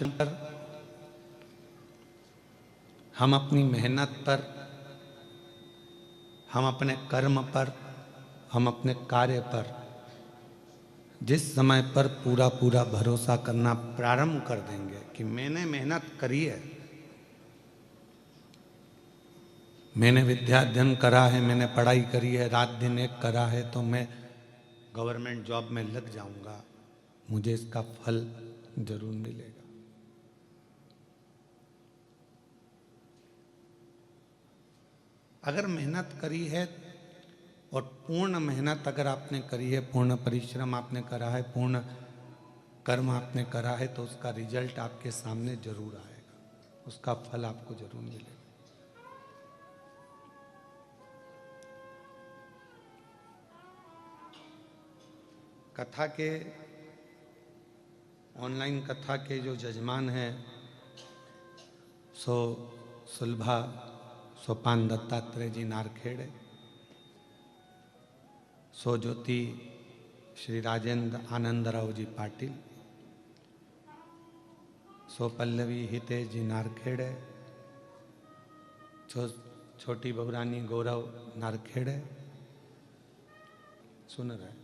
पर, हम अपनी मेहनत पर, हम अपने कर्म पर, हम अपने कार्य पर जिस समय पर पूरा पूरा भरोसा करना प्रारंभ कर देंगे कि मैंने मेहनत करी है, मैंने विद्या अध्ययन करा है, मैंने पढ़ाई करी है, रात दिन एक करा है, तो मैं गवर्नमेंट जॉब में लग जाऊंगा, मुझे इसका फल जरूर मिलेगा। अगर मेहनत करी है और पूर्ण मेहनत अगर आपने करी है, पूर्ण परिश्रम आपने करा है, पूर्ण कर्म आपने करा है, तो उसका रिजल्ट आपके सामने जरूर आएगा, उसका फल आपको जरूर मिलेगा। कथा के, ऑनलाइन कथा के जो जजमान हैं सो सुलभा सोपान दत्तात्रेय जी नारखेड़े, सो ज्योति श्री राजेंद्र आनंदराव जी पाटिल, सो पल्लवी हितेश जी नारखेड़े, छोटी बहुरानी गौरव नारखेड़े। सुन रहे,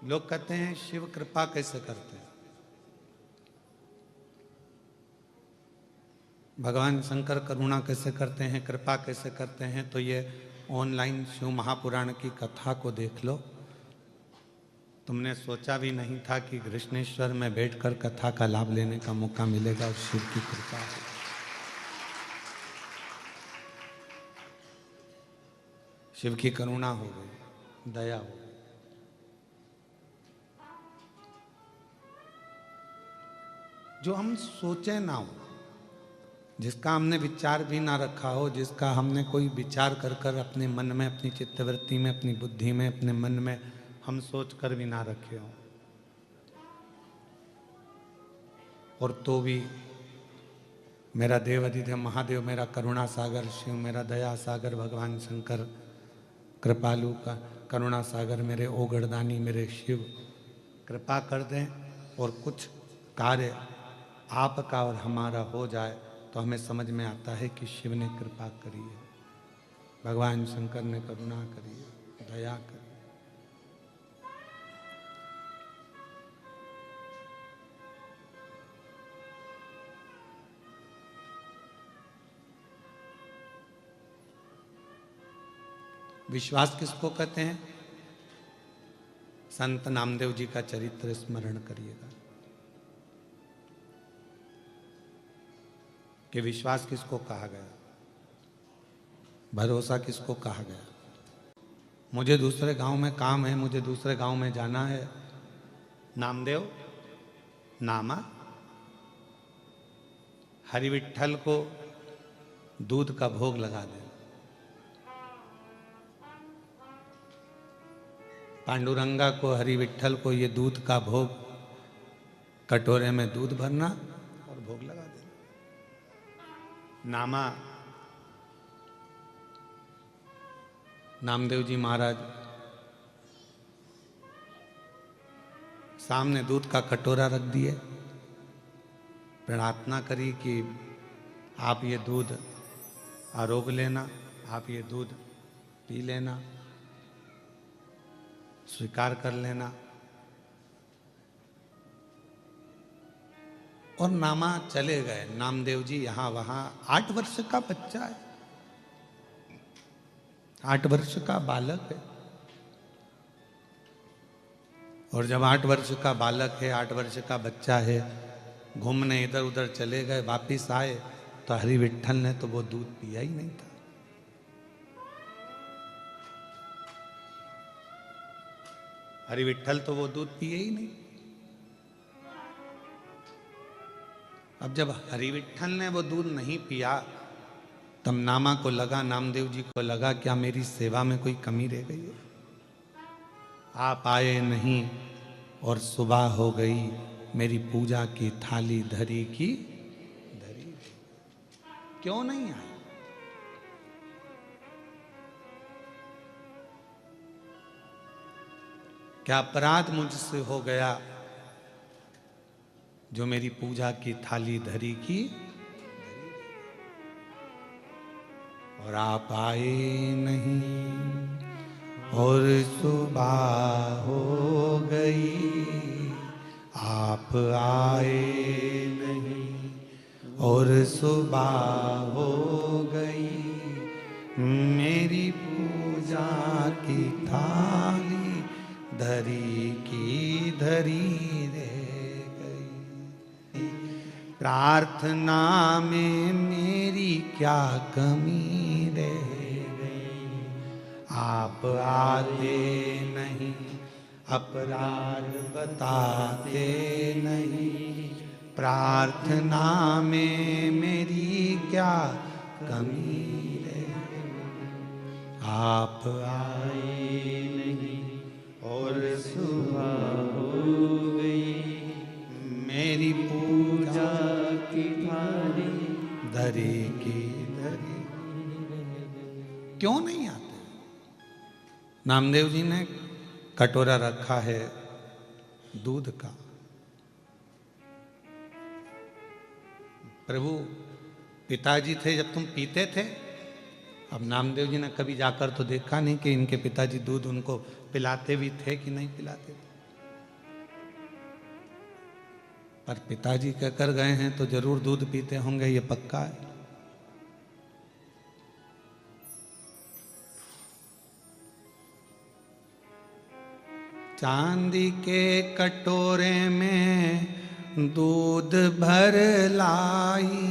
लोग कहते हैं शिव कृपा कैसे करते हैं, भगवान शंकर करुणा कैसे करते हैं, कृपा कैसे करते हैं, तो ये ऑनलाइन शिव महापुराण की कथा को देख लो। तुमने सोचा भी नहीं था कि कृष्णेश्वर में बैठकर कथा का लाभ लेने का मौका मिलेगा, और शिव की कृपा है। शिव की करुणा हो गई, दया हो गई। जो हम सोचे ना हो, जिसका हमने विचार भी ना रखा हो, जिसका हमने कोई विचार कर कर अपने मन में, अपनी चित्तवृत्ति में, अपनी बुद्धि में, अपने मन में हम सोच कर भी ना रखे हो, और तो भी मेरा देव अधिदेव महादेव, मेरा करुणा सागर शिव, मेरा दया सागर भगवान शंकर, कृपालु का करुणा सागर मेरे ओगड़दानी मेरे शिव कृपा कर दें और कुछ कार्य आपका और हमारा हो जाए, तो हमें समझ में आता है कि शिव ने कृपा करी है, भगवान शंकर ने करुणा करी है, दया करी। विश्वास किसको कहते हैं? संत नामदेव जी का चरित्र स्मरण करिएगा कि विश्वास किसको कहा गया, भरोसा किसको कहा गया। मुझे दूसरे गांव में काम है, मुझे दूसरे गांव में जाना है, नामदेव नामा हरि विठ्ठल को दूध का भोग लगा दे, पांडुरंगा को, हरि विठ्ठल को ये दूध का भोग, कटोरे में दूध भरना और भोग लगा देना। नामा नामदेव जी महाराज सामने दूध का कटोरा रख दिए, प्रार्थना करी कि आप ये दूध आरोग लेना, आप ये दूध पी लेना, स्वीकार कर लेना। और नामा चले गए, नामदेव जी यहां वहां, 8 वर्ष का बच्चा है, 8 वर्ष का बालक है, और जब 8 वर्ष का बालक है, 8 वर्ष का बच्चा है, घूमने इधर उधर चले गए, वापिस आए तो हरि विठ्ठल ने तो वो दूध पिया ही नहीं था। हरि विठ्ठल तो वो दूध पिए ही नहीं। अब जब हरि विठ्ठल ने वो दूध नहीं पिया, तब नामा को लगा, नामदेव जी को लगा, क्या मेरी सेवा में कोई कमी रह गई है? आप आए नहीं और सुबह हो गई, मेरी पूजा की थाली धरी की धरी, क्यों नहीं आए? क्या अपराध मुझसे हो गया जो मेरी पूजा की थाली धरी की और आप आए नहीं, और सुबह हो गई आप आए नहीं, और सुबह हो गई मेरी पूजा की थाली धरी की धरी रह गई। प्रार्थना में मेरी क्या कमी रह गई, आप आते नहीं, अपराध बताते नहीं। प्रार्थना में मेरी क्या कमी रह गई, आप आए नहीं, और सुबह हो गई मेरी पूजा की थाली धरी की धरी। क्यों नहीं आते? नामदेव जी ने कटोरा रखा है दूध का। प्रभु पिताजी थे जब तुम पीते थे। अब नामदेव जी ने कभी जाकर तो देखा नहीं कि इनके पिताजी दूध उनको पिलाते भी थे कि नहीं पिलाते थे, पर पिताजी कहकर गए हैं तो जरूर दूध पीते होंगे, ये पक्का है। चांदी के कटोरे में दूध भर लाई,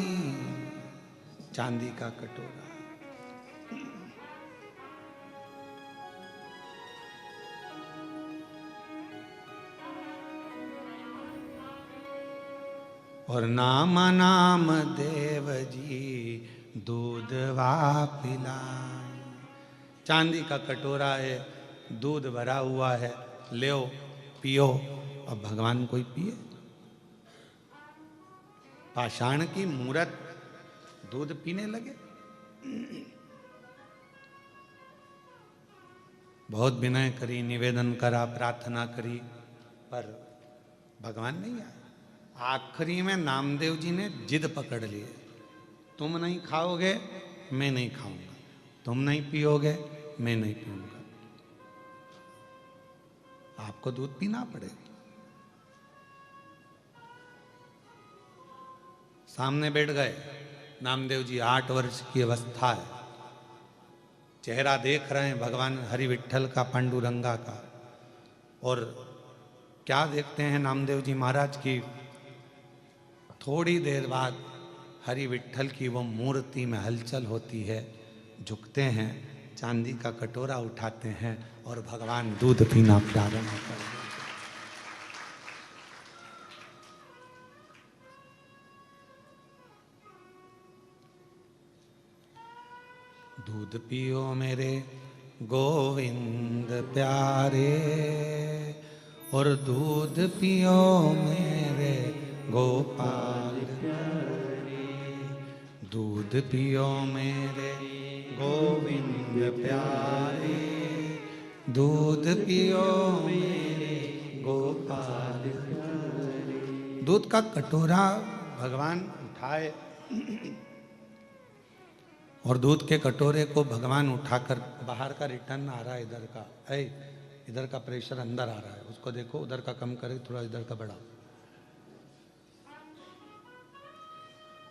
चांदी का कटोरा, और नाम नाम देव जी दूध वा पिलाई। चांदी का कटोरा है, दूध भरा हुआ है, ले पियो। अब भगवान कोई पिए? पाषाण की मूरत दूध पीने लगे। बहुत विनय करी, निवेदन करा, प्रार्थना करी, पर भगवान नहीं आए। आखिरी में नामदेव जी ने जिद पकड़ ली, तुम नहीं खाओगे मैं नहीं खाऊंगा, तुम नहीं पियोगे मैं नहीं पीऊंगा, आपको दूध पीना पड़ेगा। सामने बैठ गए नामदेव जी, 8 वर्ष की अवस्था है, चेहरा देख रहे हैं भगवान हरि विठ्ठल का, पांडुरंगा का। और क्या देखते हैं नामदेव जी महाराज की, थोड़ी देर बाद हरि विठ्ठल की वो मूर्ति में हलचल होती है, झुकते हैं, चांदी का कटोरा उठाते हैं और भगवान दूध पीना प्रारंभ कर देते। दूध पियो मेरे गोविंद प्यारे, और दूध पियो मेरे गोपाल प्यारे, दूध पियो मेरे गोविंद प्यारे, दूध पियो मेरे गोपाल प्यारे। दूध का कटोरा भगवान उठाए और दूध के कटोरे को भगवान उठाकर, बाहर का रिटर्न आ रहा है इधर का, इधर का प्रेशर अंदर आ रहा है, उसको देखो, उधर का कम करे, थोड़ा इधर का बढ़ाओ।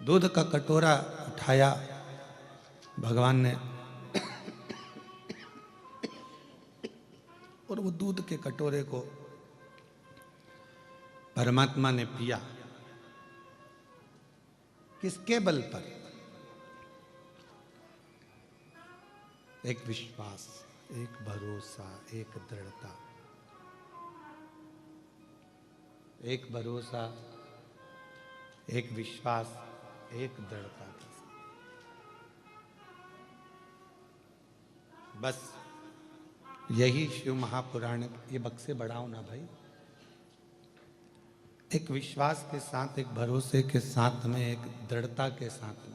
दूध का कटोरा उठाया भगवान ने और वो दूध के कटोरे को परमात्मा ने पिया। किसके बल पर? एक विश्वास, एक भरोसा, एक दृढ़ता, एक भरोसा, एक विश्वास, एक दृढ़ता के साथ। बस यही शिव महापुराण, ये बक्से बढ़ाओ ना भाई। एक विश्वास के साथ, एक भरोसे के साथ में, एक दृढ़ता के साथ में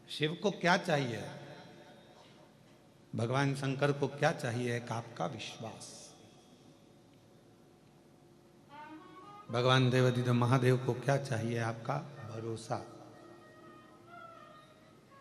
शिव को क्या चाहिए? भगवान शंकर को क्या चाहिए? एक आपका विश्वास। भगवान देवाधिदेव महादेव को क्या चाहिए? आपका भरोसा।